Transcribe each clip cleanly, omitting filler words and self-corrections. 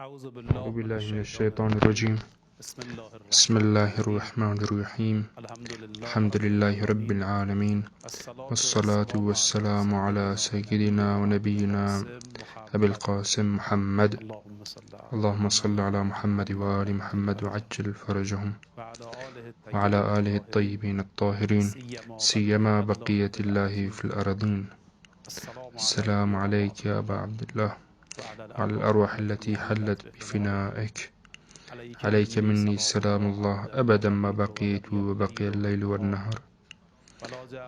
أعوذ بالله من الشيطان الرجيم. بسم الله الرحمن الرحيم. الحمد لله رب العالمين، والصلاة والسلام على سيدنا ونبينا أبي القاسم محمد. اللهم صل على محمد وآل محمد وعجل فرجهم، وعلى آله الطيبين الطاهرين، سيما بقية الله في الأرضين. السلام عليك يا أبا عبد الله، وعلى الأرواح التي حلت بفنائك. عليك مني سلام الله أبدا ما بقيت وبقي الليل والنهار،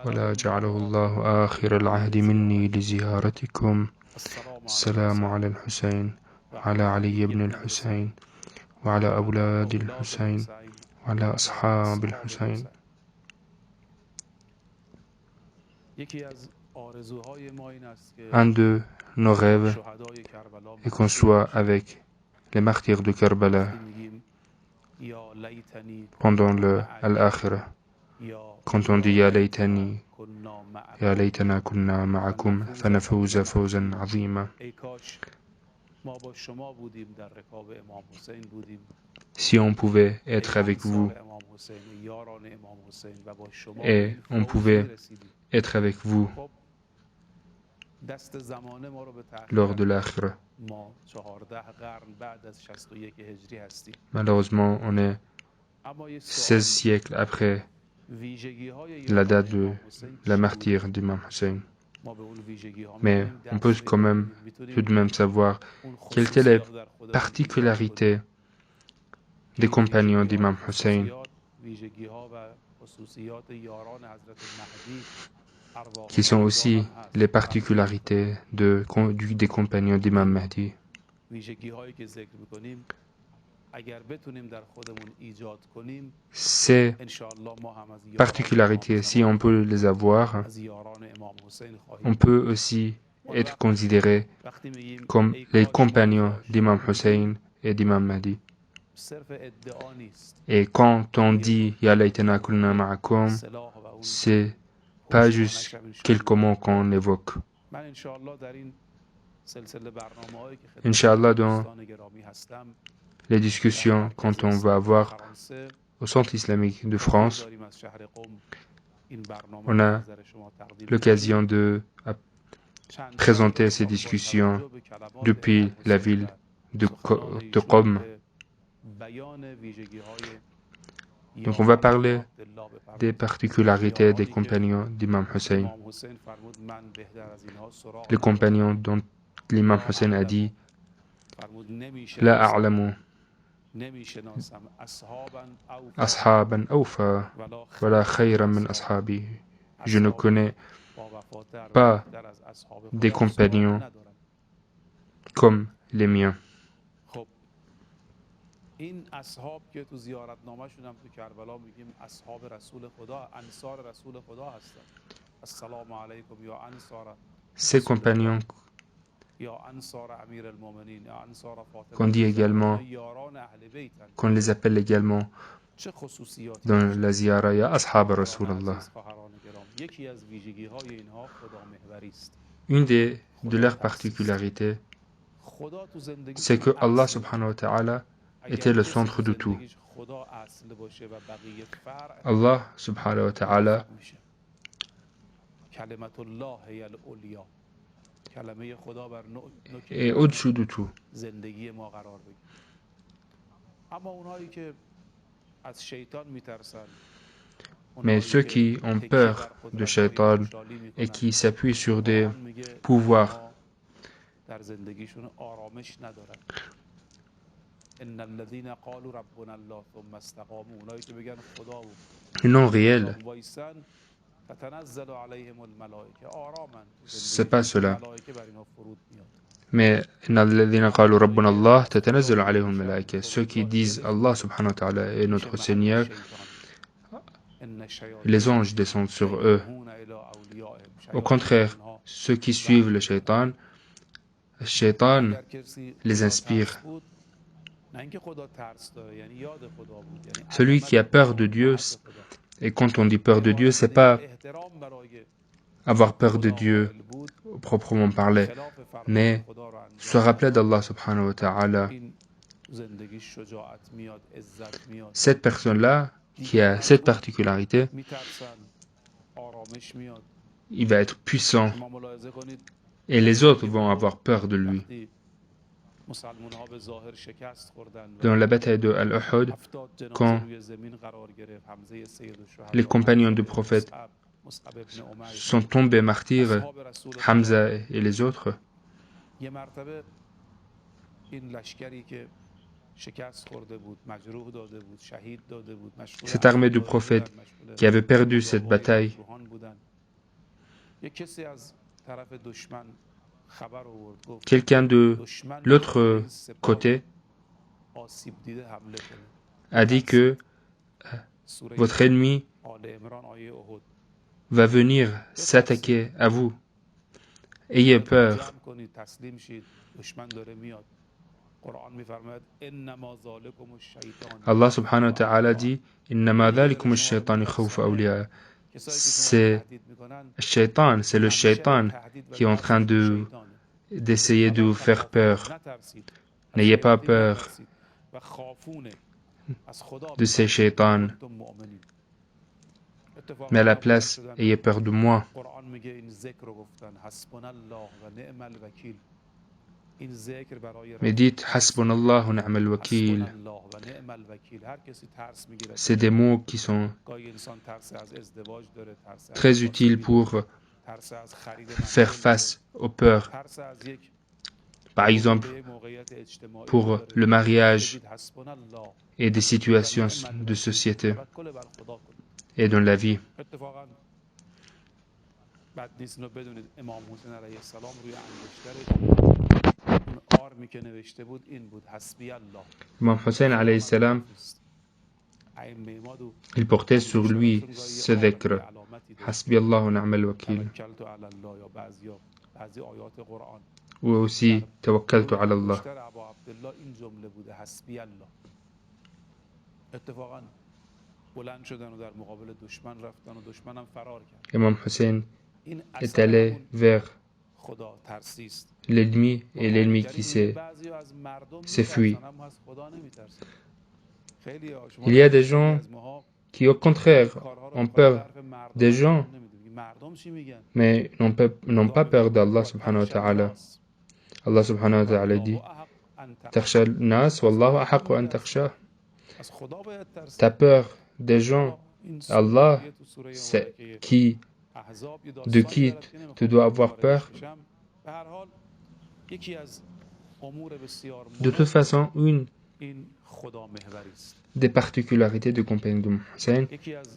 ولا جعله الله آخر العهد مني لزيارتكم. السلام على الحسين وعلى علي بن الحسين وعلى أولاد الحسين وعلى أصحاب الحسين. Un de nos rêves est qu'on soit avec les martyrs de Karbala pendant le Al-Akhirah. Quand on dit Ya laytani, Ya laytana kunna ma'akum, fanafawza fawzan azima. Si on pouvait être avec vous et on pouvait être avec vous lors de l'Akhirah. Malheureusement, on est 16 siècles après la date de la martyre d'Imam Hussein. Mais on peut quand même tout de même savoir quelles étaient les particularités des compagnons d'Imam Hussein, qui sont aussi les particularités des compagnons d'Imam Mahdi. Ces particularités, si on peut les avoir, on peut aussi être considéré comme les compagnons d'Imam Hussein et d'Imam Mahdi. Et quand on dit Ya laytana kunna ma'akum, c'est pas juste quelques mots qu'on évoque. Inch'Allah, dans les discussions quand on va avoir au Centre islamique de France, on a l'occasion de présenter ces discussions depuis la ville de Qom. Donc on va parler des particularités des compagnons d'Imam Hussein. Les compagnons dont l'Imam Hussein a dit La a'lamu ashaban awfa wala khayran min ashabi. Je ne connais pas des compagnons comme les miens. Ces compagnons qu'on dit également, qu'on les appelle également dans la ziyara ya ashab Rasulallah. Une de leurs particularités, c'est que Allah subhanahu wa ta'ala était le centre de tout. Allah subhanahu wa ta'ala est au-dessus de tout. Mais ceux qui ont peur de Shaitan et qui s'appuient sur des pouvoirs non réels, c'est pas cela. Mais ceux qui disent Allah subhanahu wa ta'ala est notre Seigneur, les anges descendent sur eux. Au contraire, ceux qui suivent le shaitan les inspire. Celui qui a peur de Dieu, et quand on dit peur de Dieu, c'est pas avoir peur de Dieu proprement parler, mais se rappeler d'Allah subhanahu wa ta'ala Cette personne-là, qui a cette particularité, il va être puissant et les autres vont avoir peur de lui. Dans la bataille de Al-Uhud, quand les compagnons du prophète sont tombés martyrs, Hamza et les autres, cette armée du prophète qui avait perdu cette bataille, quelqu'un de l'autre côté a dit que votre ennemi va venir s'attaquer à vous. Ayez peur. Allah subhanahu wa ta'ala dit إنما ذلكم الشيطان يخوف أولياءه. C'est le shaitan qui est en train d'essayer de vous faire peur. N'ayez pas peur de ces shaitans, mais à la place, ayez peur de moi. Mais dites Hasbunallah wa ni'mal wakil. C'est des mots qui sont très utiles pour faire face aux peurs. Par exemple, pour le mariage et des situations de société et dans la vie. Imam Hussein alayhi salam, il portait sur lui ce dhikr, Hasbi Allah wa ni'mal wakil, ou aussi Tawakkaltu ala Allah. Imam Hussein est allé vers l'ennemi et l'ennemi qui s'est fui. Il y a des gens qui au contraire ont peur des gens mais n'ont pas peur d'Allah subhanahu wa ta'ala. Allah subhanahu wa ta'ala dit Takhsha al-nas wallahu ahaqqu an takhsha. Ta peur des gens, Allah c'est de qui tu dois avoir peur. De toute façon, une des particularités du compagnon de Hussein,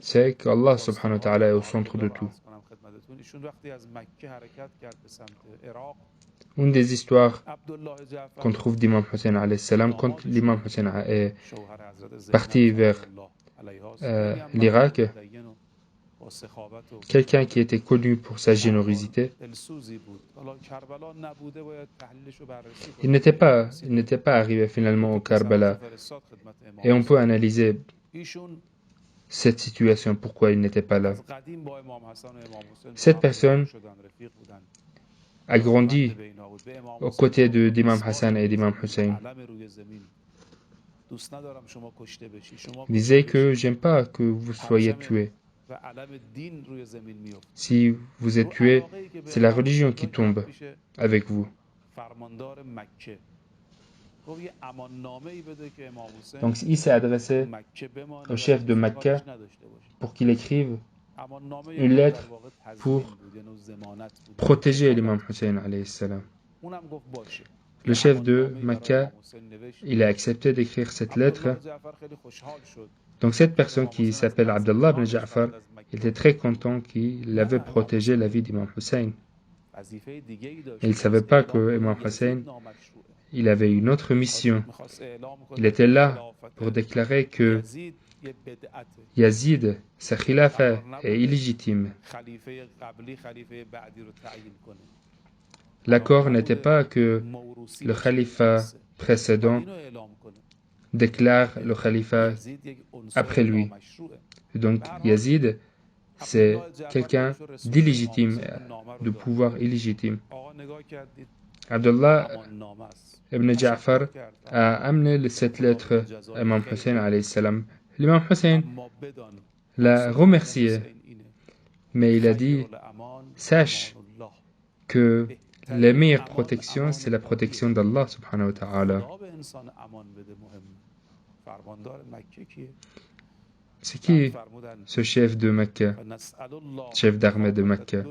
c'est qu'Allah subhanahu wa ta'ala est au centre de tout. Une des histoires qu'on trouve d'Imam Hussein alayhi salam, quand l'imam Hussein est parti vers l'Irak, quelqu'un qui était connu pour sa générosité, il n'était pas arrivé finalement au Karbala. Et on peut analyser cette situation, pourquoi il n'était pas là. Cette personne a grandi aux côtés d'Imam Hassan et d'Imam Hussein. Il disait que j'aime pas que vous soyez tués. Si vous êtes tués, c'est la religion qui tombe avec vous. Donc il s'est adressé au chef de Mecca pour qu'il écrive une lettre pour protéger l'imam Hussein alayhi salam. Le chef de Mecca, il a accepté d'écrire cette lettre. Donc cette personne qui s'appelle Abdullah ibn Ja'far, il était très content qu'il avait protégé la vie d'Imam Hussein. Il ne savait pas que Imam Hussein, il avait une autre mission. Il était là pour déclarer que Yazid, sa khilafa est illégitime. L'accord n'était pas que le khalifa précédent déclare le khalifa après lui. Donc Yazid, c'est quelqu'un d'illégitime, de pouvoir illégitime. Abdullah Ibn Ja'far a amené cette lettre à Imam Hussein alayhi salam. L'imam Hussein l'a remercié, mais il a dit, sache que la meilleure protection, c'est la protection d'Allah subhanahu wa ta'ala. C'est qui ce chef de Mecca, chef d'armée de Mecca?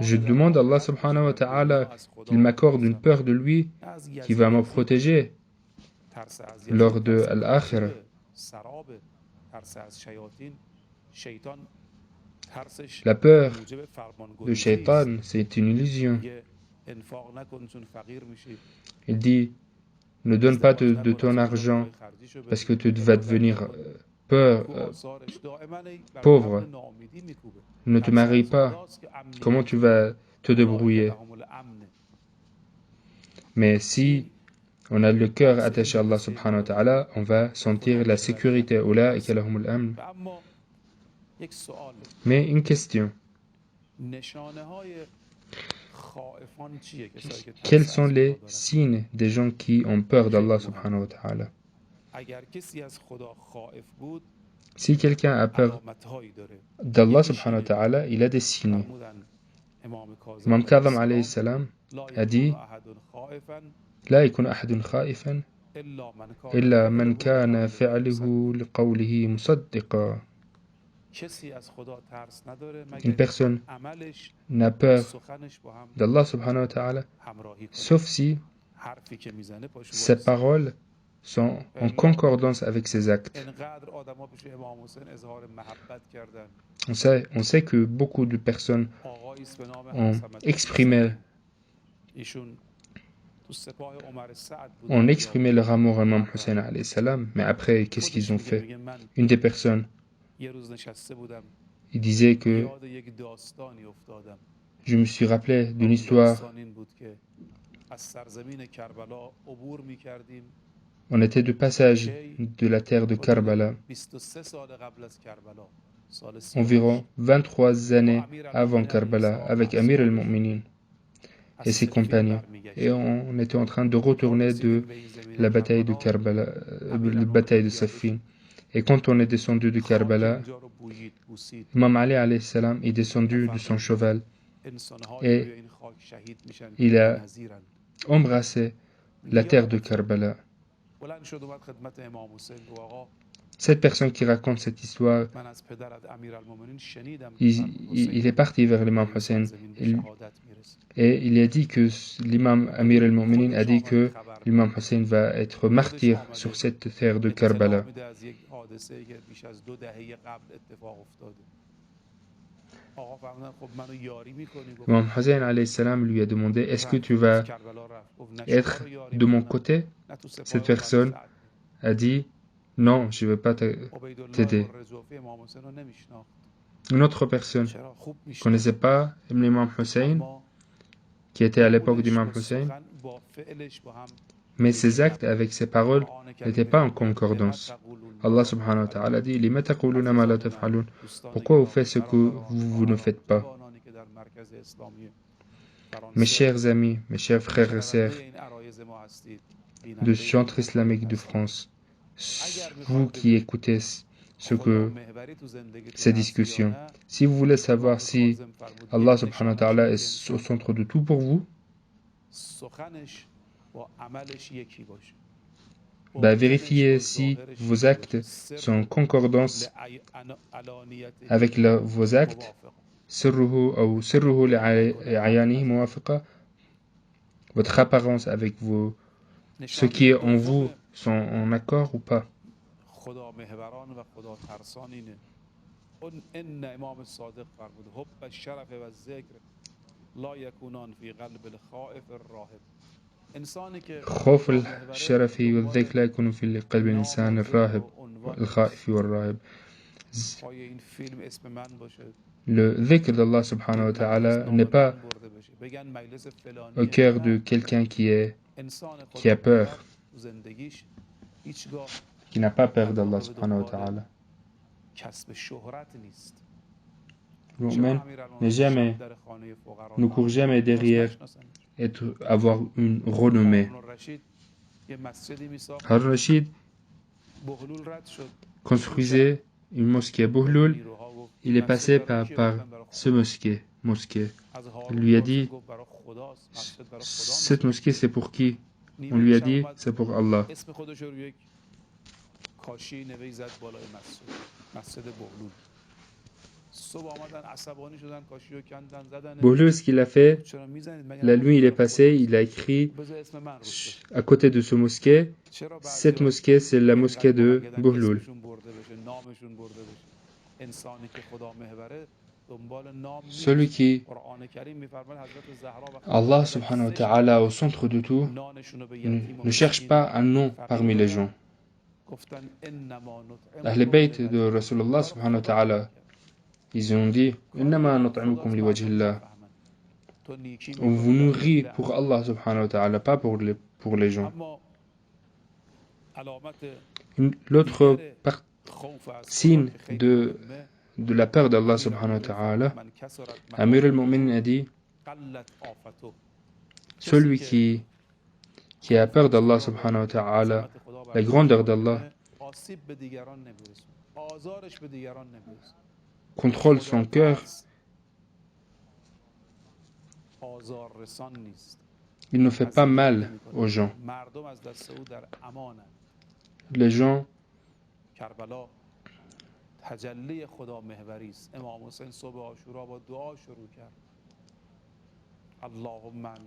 Je demande à Allah subhanahu wa ta'ala qu'il m'accorde une peur de lui qui va me protéger lors de l'Akhira. La peur de Shaitan, c'est une illusion. Il dit, ne donne pas de ton argent parce que tu vas devenir pauvre. Ne te marie pas. Comment tu vas te débrouiller? Mais si on a le cœur attaché à Allah subhanahu wa ta'ala, on va sentir la sécurité. Ulaika lahumul amn. Mais une question. Quels sont les signes des gens qui ont peur d'Allah subhanahu wa ta'ala? Si quelqu'un a peur d'Allah subhanahu wa ta'ala, il a des signes. Imam Kadham alayhi salam a dit, لا يكون أحد خائفا إلا من كان فعله لقوله مصدقا. Une personne n'a peur d'Allah subhanahu wa ta'ala sauf si ses paroles sont en concordance avec ses actes. On sait que beaucoup de personnes ont exprimé leur amour à Imam Hussein alayhi salam, mais après, qu'est-ce qu'ils ont fait? Une des personnes, il disait que je me suis rappelé d'une histoire. On était de passage de la terre de Karbala, environ 23 années avant Karbala, avec Amir al-Mu'minin et ses compagnons. Et on était en train de retourner de la bataille de Karbala, la bataille de Saffin. Et quand on est descendu de Karbala, Imam Ali alayhi salam est descendu de son cheval et il a embrassé la terre de Karbala. Cette personne qui raconte cette histoire, il est parti vers l'imam Hussein et il a dit que l'imam Amir al-Mu'minin a dit que l'imam Hussein va être martyr sur cette terre de Karbala. L'imam Hussein alayhi salam lui a demandé, est-ce que tu vas être de mon côté? Cette personne a dit, non, je ne vais pas t'aider. Une autre personne ne connaissait pas l'imam Hussein, qui était à l'époque d'imam Hussein, mais ses actes avec ses paroles n'étaient pas en concordance. Allah subhanahu wa ta'ala dit, لِمَ تَقُولُونَ مَا لَا تَفْعَلُونَ. Pourquoi vous faites ce que vous ne faites pas? Mes chers amis, mes chers frères et sœurs du Centre islamique de France, vous qui écoutez ces discussions, si vous voulez savoir si Allah subhanahu wa ta'ala est au centre de tout pour vous, vérifiez si vos actes sont en concordance avec vos actes. Votre apparence avec ce qui est en vous sont en accord ou pas. خوف الشرف والذكر لا يكون في قلب الإنسان الراهب الخائف والراهب. Le dhikr d'Allah subhanahu wa ta'ala n'est pas au cœur de quelqu'un qui a peur, qui n'a pas peur d'Allah subhanahu wa ta'ala. Le mu'min ne court jamais derrière avoir une renommée. Harun Rashid construisait une mosquée à Bohlul. Il est passé par ce mosquée. Il lui a dit, cette mosquée c'est pour qui? On lui a dit, c'est pour Allah. Bohlul, ce qu'il a fait, la nuit il est passé, il a écrit à côté de ce mosquée, cette mosquée c'est la mosquée de Bohlul. Celui qui Allah subhanahu wa ta'ala au centre de tout ne cherche pas un nom parmi les gens. Ahl Bayt de Rasulullah subhanahu wa ta'ala, ils ont dit innama nut'imukum li wajhillah. On vous nourrit pour Allah subhanahu wa ta'ala, pas pour les gens. L'autre signe de la peur d'Allah subhanahu wa ta'ala, Amir al-Mu'minin a dit, celui qui a peur d'Allah subhanahu wa ta'ala, la grandeur d'Allah, contrôle son cœur. Il ne fait pas mal aux gens. Les gens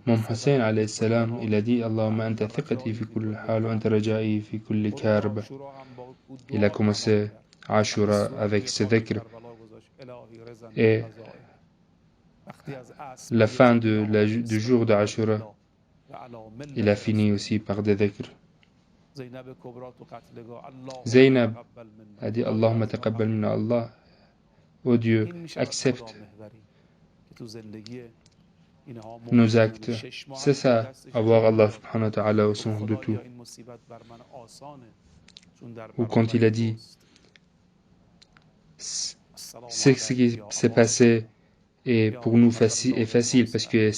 Imam Hussein alayhi salam, il a dit Allahumma anta thiqati fi kulli hal wa anta raja'i fi kulli karb. Il a commencé Ashura avec ce dhikr. Et la fin du jour d'Ashura, il a fini aussi par des dhikr. Zaynab a dit Allahumma taqabbal minna Allah. Oh Dieu, accepte nos actes. C'est ça, avoir Allah subhanahu wa ta'ala au centre de tout. Ou quand il a dit, c'est ce qui s'est passé et pour nous est facile parce que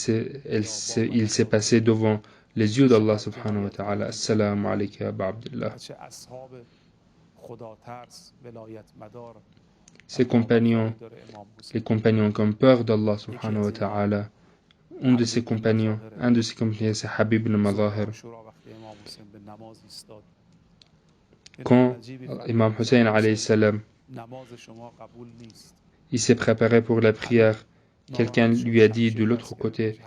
il s'est passé devant les yeux d'Allah subhanahu wa ta'ala. Assalamu alayka Aba Abdullah. Ses compagnons, les compagnons qui ont peur d'Allah subhanahu wa ta'ala, un de ses compagnons, c'est Habib ibn Mazahir. Quand Imam Hussein alayhi salam, il s'est préparé pour la prière, quelqu'un lui a dit de l'autre côté,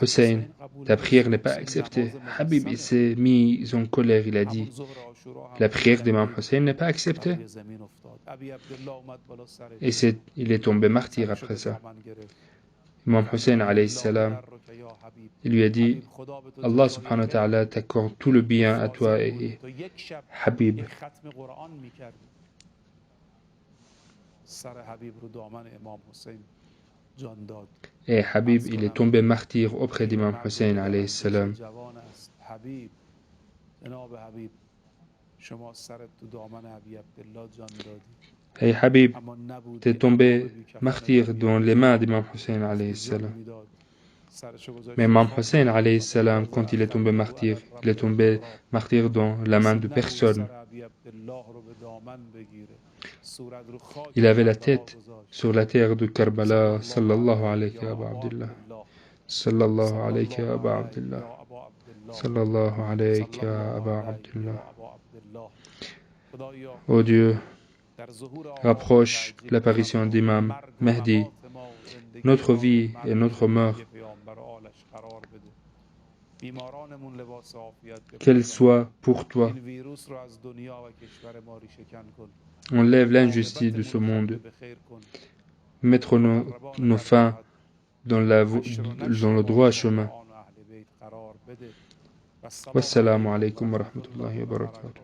Hussein, ta prière n'est pas acceptée. Habib, il s'est mis en colère, il a dit, la prière d'Imam Hussein n'est pas acceptée. Et il est tombé martyr après ça. Imam Hussein alayhi salam, il lui a dit, Allah subhanahu wa ta'ala t'accorde tout le bien à toi et Habib. Et Habib, il est tombé martyr auprès d'Imam Hussein alayhi salam. Et Habib, t'es tombé martyr dans les mains d'Imam Hussein alayhi salam. Mais Imam Hussein alayhi salam, quand il est tombé martyr dans la main de personne. Il avait la tête sur la terre de Karbala. Sallallahu alayka ya Aba Abdullah. Sallallahu alayka ya Aba Abdullah. Sallallahu alayka ya Aba Abdullah. Oh Dieu, rapproche l'apparition d'Imam Mahdi, notre vie et notre mort. Qu'elle soit pour toi. Enlève l'injustice de ce monde. Mettre nos fins dans le droit chemin. Wassalamu alaikum wa rahmatullahi wa barakatuh.